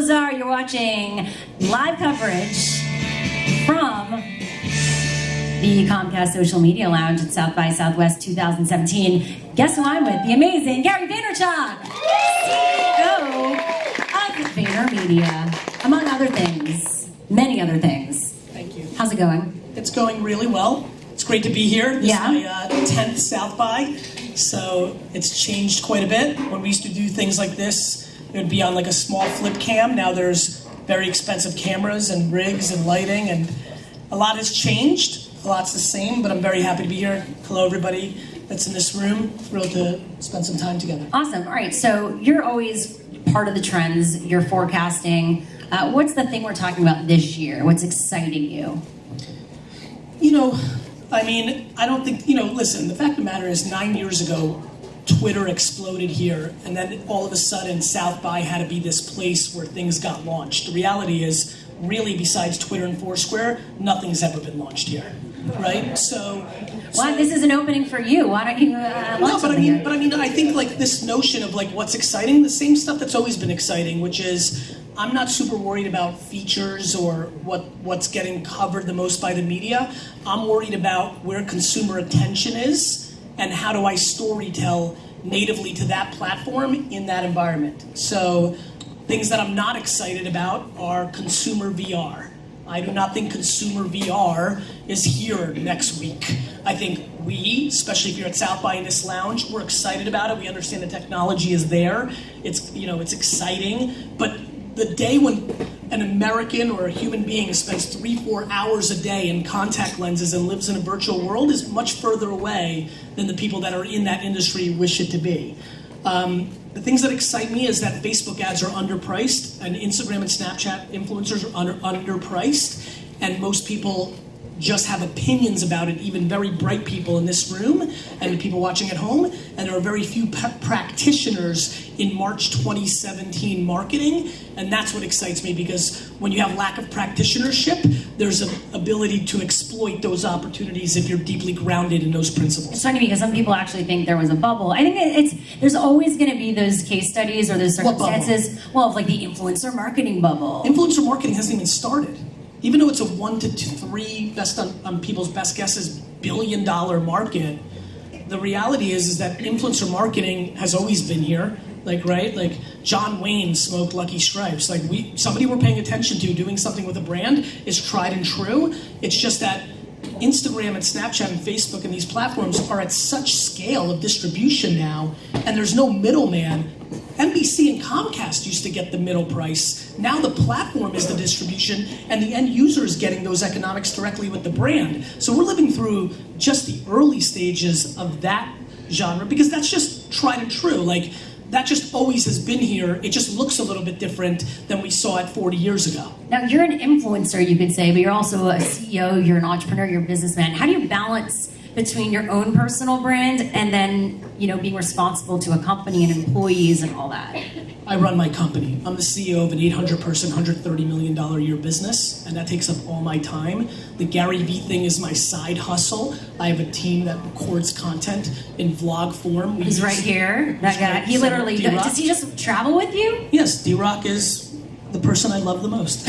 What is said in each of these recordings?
Lazar. You're watching live coverage from the Comcast Social Media Lounge at South by Southwest 2017. Guess who I'm with? The amazing Gary Vaynerchuck, CEO of VaynerMedia, among other things, many other things. Thank you. How's it going? It's going really well. It's great to be here. This is my 10th South by, so it's changed quite a bit. When we used to do things like this, it would be on like a small flip cam. Now there's very expensive cameras and rigs and lighting, and a lot has changed. A lot's the same, but I'm very happy to be here. Hello, everybody that's in this room. Thrilled to spend some time together. Awesome. All right, so you're always part of the trends. You're forecasting. What's the thing we're talking about this year? What's exciting you? I don't think, listen, the fact of the matter is 9 years ago, Twitter exploded here, and then all of a sudden, South by had to be this place where things got launched. The reality is, really, besides Twitter and Foursquare, nothing's ever been launched here, right? So this is an opening for you. Why don't you launch No, but I think like this notion of like what's exciting, the same stuff that's always been exciting, which is I'm not super worried about features or what's getting covered the most by the media. I'm worried about where consumer attention is and how do I storytell natively to that platform in that environment. So things that I'm not excited about are consumer VR. I do not think consumer VR is here next week. I think we, especially if you're at South by in this lounge, we're excited about it. We understand the technology is there. It's exciting, but the day when an American or a human being spends 3-4 hours a day in contact lenses and lives in a virtual world is much further away than the people that are in that industry wish it to be. The things that excite me is that Facebook ads are underpriced and Instagram and Snapchat influencers are underpriced, and most people just have opinions about it, even very bright people in this room and the people watching at home, and there are very few practitioners in March 2017 marketing, and that's what excites me, because when you have lack of practitionership, there's an ability to exploit those opportunities if you're deeply grounded in those principles. It's funny because some people actually think there was a bubble. I think there's always going to be those case studies or those circumstances, of like the influencer marketing bubble. Influencer marketing hasn't even started. Even though it's a 1 to 3 best on people's best guesses $1 billion market, the reality is that influencer marketing has always been here. Like John Wayne smoked Lucky Stripes. Somebody we're paying attention to doing something with a brand is tried and true. It's just that Instagram and Snapchat and Facebook and these platforms are at such scale of distribution now, and there's no middleman. NBC and Comcast used to get the middle price. Now the platform is the distribution, and the end user is getting those economics directly with the brand. So we're living through just the early stages of that genre, because that's just tried and true. That just always has been here. It just looks a little bit different than we saw it 40 years ago. Now, you're an influencer, you could say, but you're also a CEO, you're an entrepreneur, you're a businessman. How do you balance between your own personal brand and then, being responsible to a company and employees and all that? I run my company. I'm the CEO of an 800-person, $130 million a year business, and that takes up all my time. The Gary Vee thing is my side hustle. I have a team that records content in vlog form. He's right here. That guy. He literally does he just travel with you? Yes, D-Rock is the person I love the most.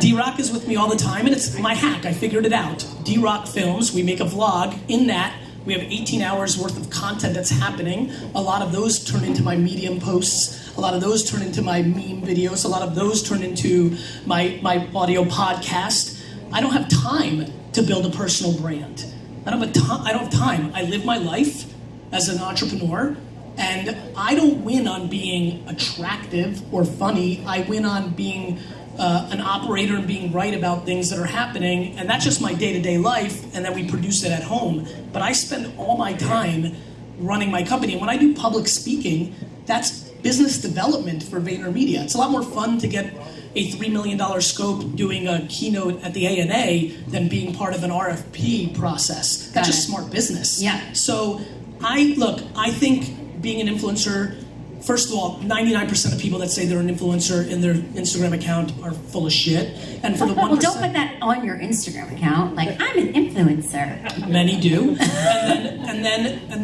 D-Rock is with me all the time, and it's my hack. I figured it out. D-Rock films. We make a vlog. In that, we have 18 hours worth of content that's happening. A lot of those turn into my Medium posts. A lot of those turn into my meme videos. A lot of those turn into my audio podcast. I don't have time to build a personal brand. I don't have time. I live my life as an entrepreneur, and I don't win on being attractive or funny. I win on being an operator and being right about things that are happening, and that's just my day-to-day life, and then we produce it at home. But I spend all my time running my company, and when I do public speaking, that's business development for VaynerMedia. It's a lot more fun to get a $3 million scope doing a keynote at the ANA than being part of an RFP process. That's just smart business. Yeah. So I think being an influencer, first of all, 99% of people that say they're an influencer in their Instagram account are full of shit. And for the 1%... Well, don't put that on your Instagram account. I'm an influencer. Many do. And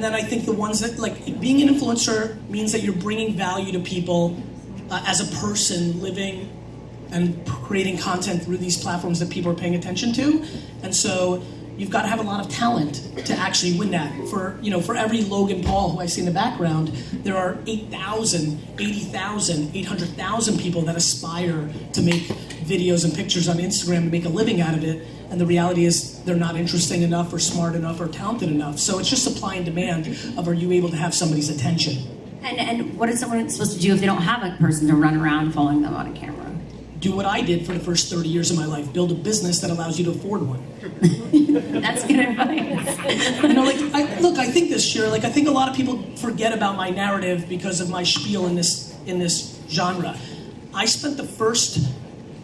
then I think the ones that, being an influencer means that you're bringing value to people as a person living and creating content through these platforms that people are paying attention to. And so you've got to have a lot of talent to actually win that. For every Logan Paul who I see in the background, there are 8,000, 80,000, 800,000 people that aspire to make videos and pictures on Instagram and make a living out of it. And the reality is they're not interesting enough or smart enough or talented enough. So it's just supply and demand of, are you able to have somebody's attention? And what is someone supposed to do if they don't have a person to run around following them on a camera? Do what I did for the first 30 years of my life. Build a business that allows you to afford one. That's good advice. I think this, Shira, I think a lot of people forget about my narrative because of my spiel in this genre. I spent the first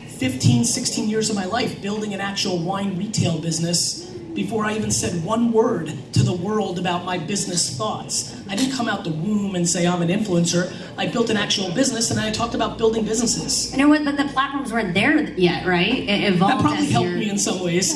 15, 16 years of my life building an actual wine retail business before I even said one word to the world about my business thoughts. I didn't come out the womb and say I'm an influencer. I built an actual business and I talked about building businesses. You know what, but the platforms weren't there yet, right? It evolved. That probably helped me in some ways.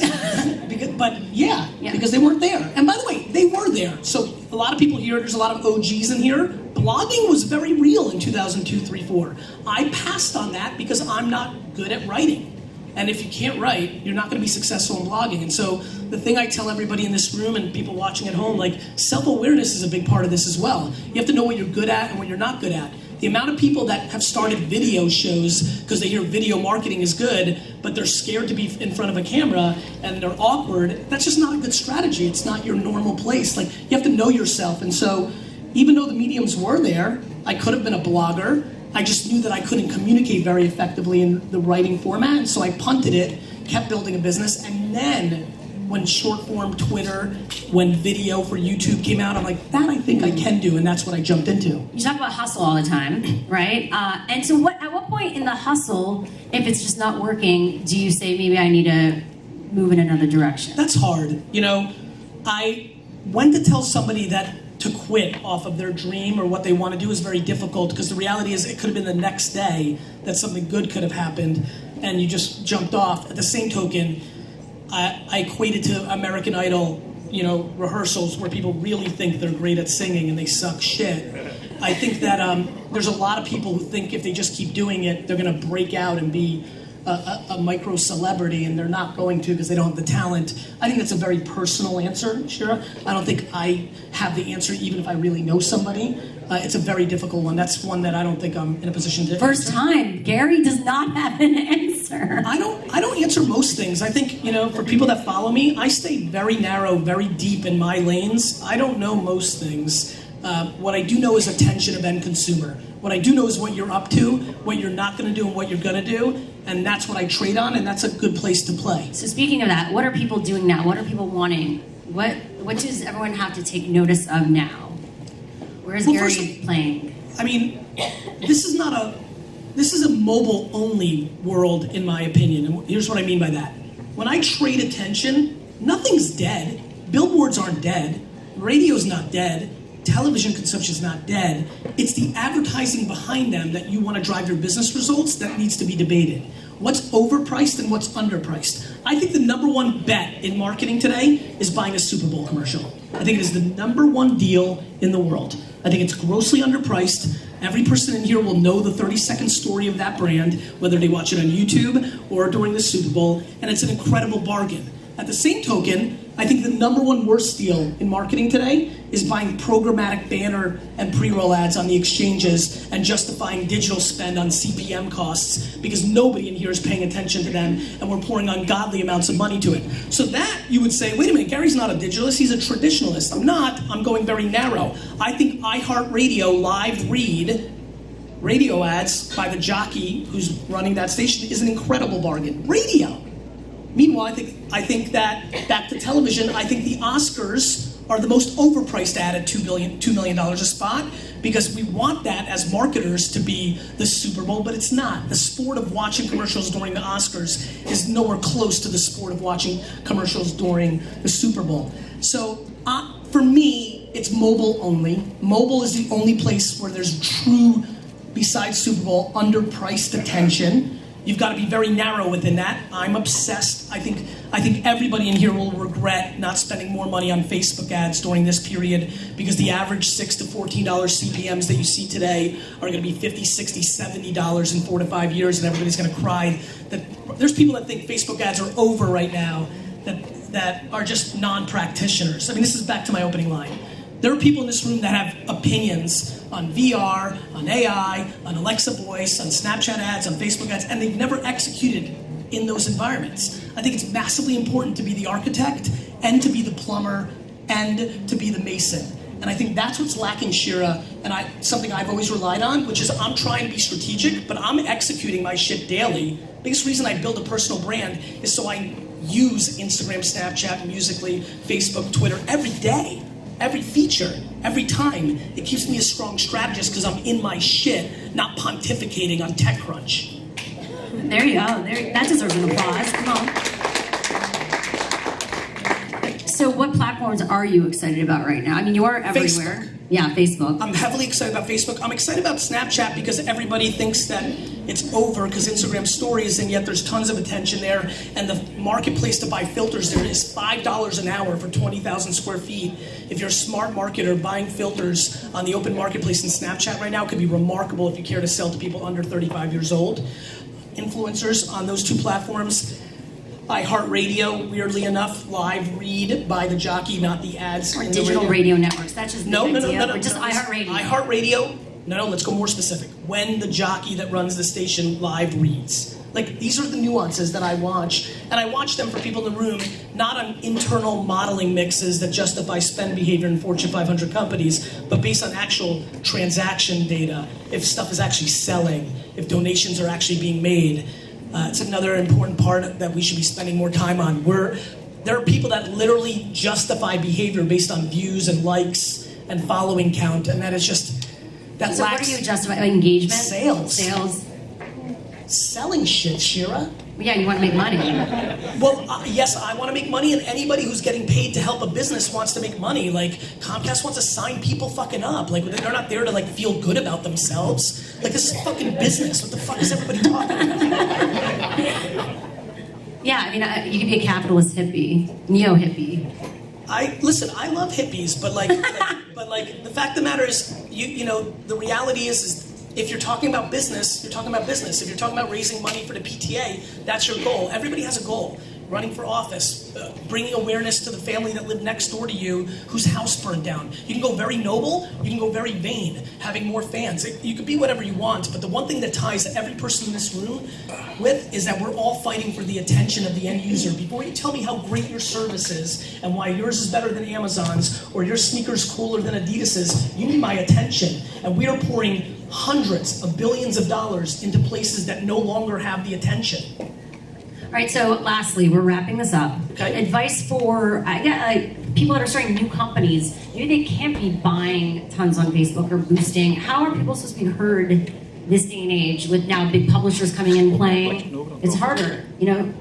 Because they weren't there. And by the way, they were there. So a lot of people here, there's a lot of OGs in here. Blogging was very real in 2002, 3, 4. I passed on that because I'm not good at writing. And if you can't write, you're not going to be successful in blogging. And so the thing I tell everybody in this room and people watching at home, self-awareness is a big part of this as well. You have to know what you're good at and what you're not good at. The amount of people that have started video shows because they hear video marketing is good, but they're scared to be in front of a camera and they're awkward, that's just not a good strategy. It's not your normal place. You have to know yourself. And so even though the mediums were there, I could have been a blogger. I just knew that I couldn't communicate very effectively in the writing format, and so I punted it, kept building a business, and then when short form Twitter, when video for YouTube came out, I'm like, that I think I can do, and that's what I jumped into. You talk about hustle all the time, right? And so at what point in the hustle, if it's just not working, do you say maybe I need to move in another direction? That's hard. I went to tell somebody that to quit off of their dream or what they want to do is very difficult because the reality is it could have been the next day that something good could have happened and you just jumped off. At the same token, I equated to American Idol, rehearsals where people really think they're great at singing and they suck shit. I think that there's a lot of people who think if they just keep doing it, they're going to break out and be a micro celebrity, and they're not going to because they don't have the talent. I think that's a very personal answer, Shira. I don't think I have the answer even if I really know somebody. It's a very difficult one. That's one that I don't think I'm in a position to First answer. time, Gary does not have an answer. I don't answer most things. I think, for people that follow me, I stay very narrow, very deep in my lanes. I don't know most things. What I do know is attention of end consumer. What I do know is what you're up to, what you're not going to do, and what you're going to do, and that's what I trade on, and that's a good place to play. So speaking of that, what are people doing now? What are people wanting? What does everyone have to take notice of now? Where is Gary playing? I mean, this is a mobile-only world, in my opinion, and here's what I mean by that. When I trade attention, nothing's dead. Billboards aren't dead. Radio's not dead. Television consumption is not dead. It's the advertising behind them that you want to drive your business results that needs to be debated. What's overpriced and what's underpriced? I think the number one bet in marketing today is buying a Super Bowl commercial. I think it is the number one deal in the world. I think it's grossly underpriced. Every person in here will know the 30-second story of that brand, whether they watch it on YouTube or during the Super Bowl, and it's an incredible bargain. At the same token, I think the number one worst deal in marketing today is buying programmatic banner and pre-roll ads on the exchanges and justifying digital spend on CPM costs because nobody in here is paying attention to them and we're pouring ungodly amounts of money to it. So that, you would say, wait a minute, Gary's not a digitalist, he's a traditionalist. I'm not, I'm going very narrow. I think iHeartRadio live read radio ads by the jockey who's running that station is an incredible bargain. Radio. Meanwhile, I think that, back to television, I think the Oscars are the most overpriced ad at $2 million a spot because we want that as marketers to be the Super Bowl, but it's not. The sport of watching commercials during the Oscars is nowhere close to the sport of watching commercials during the Super Bowl. So for me, it's mobile only. Mobile is the only place where there's true, besides Super Bowl, underpriced attention. You've got to be very narrow within that. I'm obsessed. I think everybody in here will regret not spending more money on Facebook ads during this period, because the average $6 to $14 CPMs that you see today are going to be $50, $60, $70 in 4 to 5 years, and everybody's going to cry. That there's people that think Facebook ads are over right now that are just non-practitioners. I mean, this is back to my opening line. There are people in this room that have opinions on VR, on AI, on Alexa voice, on Snapchat ads, on Facebook ads, and they've never executed in those environments. I think it's massively important to be the architect and to be the plumber and to be the mason. And I think that's what's lacking, Shira, and something I've always relied on, which is I'm trying to be strategic, but I'm executing my shit daily. The biggest reason I build a personal brand is so I use Instagram, Snapchat, Musical.ly, Facebook, Twitter every day. Every feature, every time. It keeps me a strong strategist because I'm in my shit, not pontificating on TechCrunch. There you go. That deserves an applause. Come on. So what platforms are you excited about right now? I mean, you are everywhere. Facebook. Yeah, Facebook. I'm heavily excited about Facebook. I'm excited about Snapchat because everybody thinks that it's over because Instagram stories, and yet there's tons of attention there. And the marketplace to buy filters there is $5 an hour for 20,000 square feet. If you're a smart marketer, buying filters on the open marketplace in Snapchat right now could be remarkable if you care to sell to people under 35 years old. Influencers on those two platforms. iHeartRadio, weirdly enough, live read by the jockey, not the ads. Or digital radio networks. That's just no, or just iHeartRadio. iHeartRadio. No, let's go more specific. When the jockey that runs the station live reads. Like, these are the nuances that I watch. And I watch them for people in the room, not on internal modeling mixes that justify spend behavior in Fortune 500 companies, but based on actual transaction data, if stuff is actually selling, if donations are actually being made. It's another important part that we should be spending more time on. There are people that literally justify behavior based on views and likes and following count, and that is just... That so lacks what do you justify? Engagement? Sales. Selling shit, Shira. Yeah, you want to make money. Well, yes, I want to make money, and anybody who's getting paid to help a business wants to make money. Like, Comcast wants to sign people fucking up. Like, they're not there to, like, feel good about themselves. Like, this is fucking business. What the fuck is everybody talking about? Yeah, I mean, you could be a capitalist hippie, neo-hippie. Listen, I love hippies, but the fact of the matter is, you know, the reality is if you're talking about business, you're talking about business. If you're talking about raising money for the PTA, that's your goal. Everybody has a goal. Running for office, bringing awareness to the family that lived next door to you whose house burned down. You can go very noble, you can go very vain, having more fans. You can be whatever you want, but the one thing that ties every person in this room with is that we're all fighting for the attention of the end user. Before you tell me how great your service is and why yours is better than Amazon's or your sneaker's cooler than Adidas's, you need my attention. And we are pouring hundreds of billions of dollars into places that no longer have the attention. All right, so lastly, we're wrapping this up. Okay. Advice for people that are starting new companies. Maybe they can't be buying tons on Facebook or boosting. How are people supposed to be heard this day and age with now big publishers coming in playing? It's harder, you know?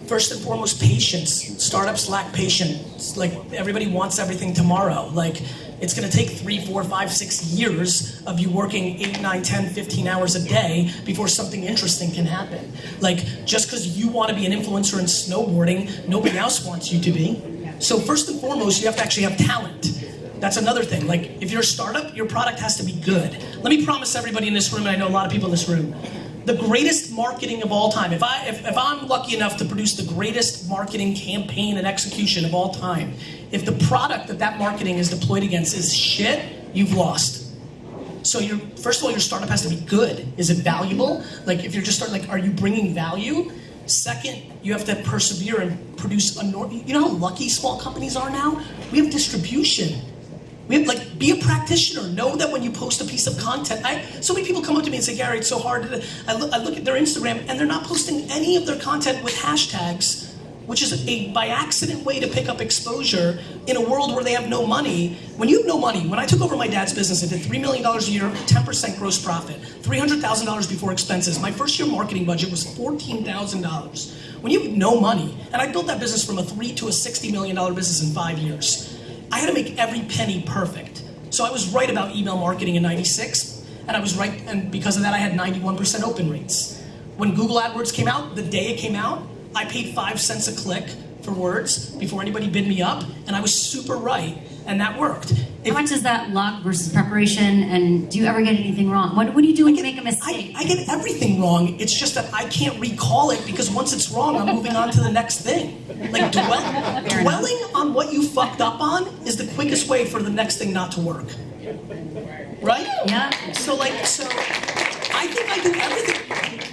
First and foremost, patience. Startups lack patience. Like, everybody wants everything tomorrow. Like, it's going to take 3, 4, 5, 6 years of you working 8, 9, 10, 15 hours a day before something interesting can happen. Like, just because you want to be an influencer in snowboarding, nobody else wants you to be. So first and foremost, you have to actually have talent. That's another thing. Like, if you're a startup, your product has to be good. Let me promise everybody in this room, and I know a lot of people in this room, the greatest marketing of all time, if I'm lucky enough to produce the greatest marketing campaign and execution of all time, if the product that marketing is deployed against is shit, you've lost. So first of all, your startup has to be good. Is it valuable? Like, if you're just starting, like, are you bringing value? Second, you have to persevere and produce you know how lucky small companies are now? We have distribution. We have, like, be a practitioner. Know that when you post a piece of content, so many people come up to me and say, Gary, it's so hard. I look at their Instagram, and they're not posting any of their content with hashtags, which is a by accident way to pick up exposure in a world where they have no money. When you have no money, when I took over my dad's business, I did $3 million a year, 10% gross profit, $300,000 before expenses. My first year marketing budget was $14,000. When you have no money, and I built that business from a $3 to a $60 million business in 5 years, I had to make every penny perfect. So I was right about email marketing in '96, and I was right, and because of that I had 91% open rates. When Google AdWords came out, the day it came out, I paid 5 cents a click for words before anybody bid me up, and I was super right, and that worked. How much is that luck versus preparation, and do you ever get anything wrong? What do you do when you make a mistake? I get everything wrong. It's just that I can't recall it because once it's wrong, I'm moving on to the next thing. Like dwelling on what you fucked up on is the quickest way for the next thing not to work. Right? Yeah. So I think I do everything.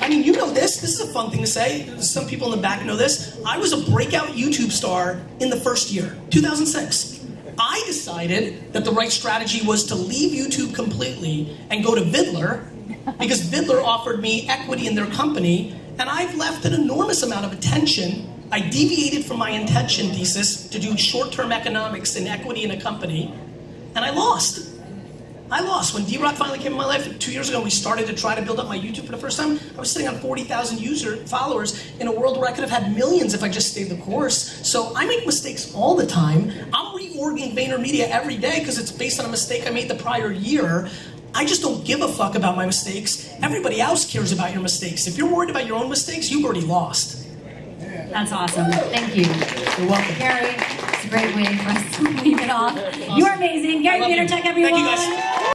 I mean, you know this. This is a fun thing to say. Some people in the back know this. I was a breakout YouTube star in the first year, 2006. I decided that the right strategy was to leave YouTube completely and go to Vidler because Vidler offered me equity in their company, and I've left an enormous amount of attention. I deviated from my intention thesis to do short-term economics and equity in a company, and I lost. When D-Rock finally came in my life 2 years ago, we started to try to build up my YouTube for the first time. I was sitting on 40,000 followers in a world where I could have had millions if I just stayed the course. So I make mistakes all the time. I'm reorging VaynerMedia every day because it's based on a mistake I made the prior year. I just don't give a fuck about my mistakes. Everybody else cares about your mistakes. If you're worried about your own mistakes, you've already lost. That's awesome. Thank you. You're welcome. Gary, it's a great way for us to leave it off. You are amazing. Gary Vaynerchuck, everyone. Thank you guys.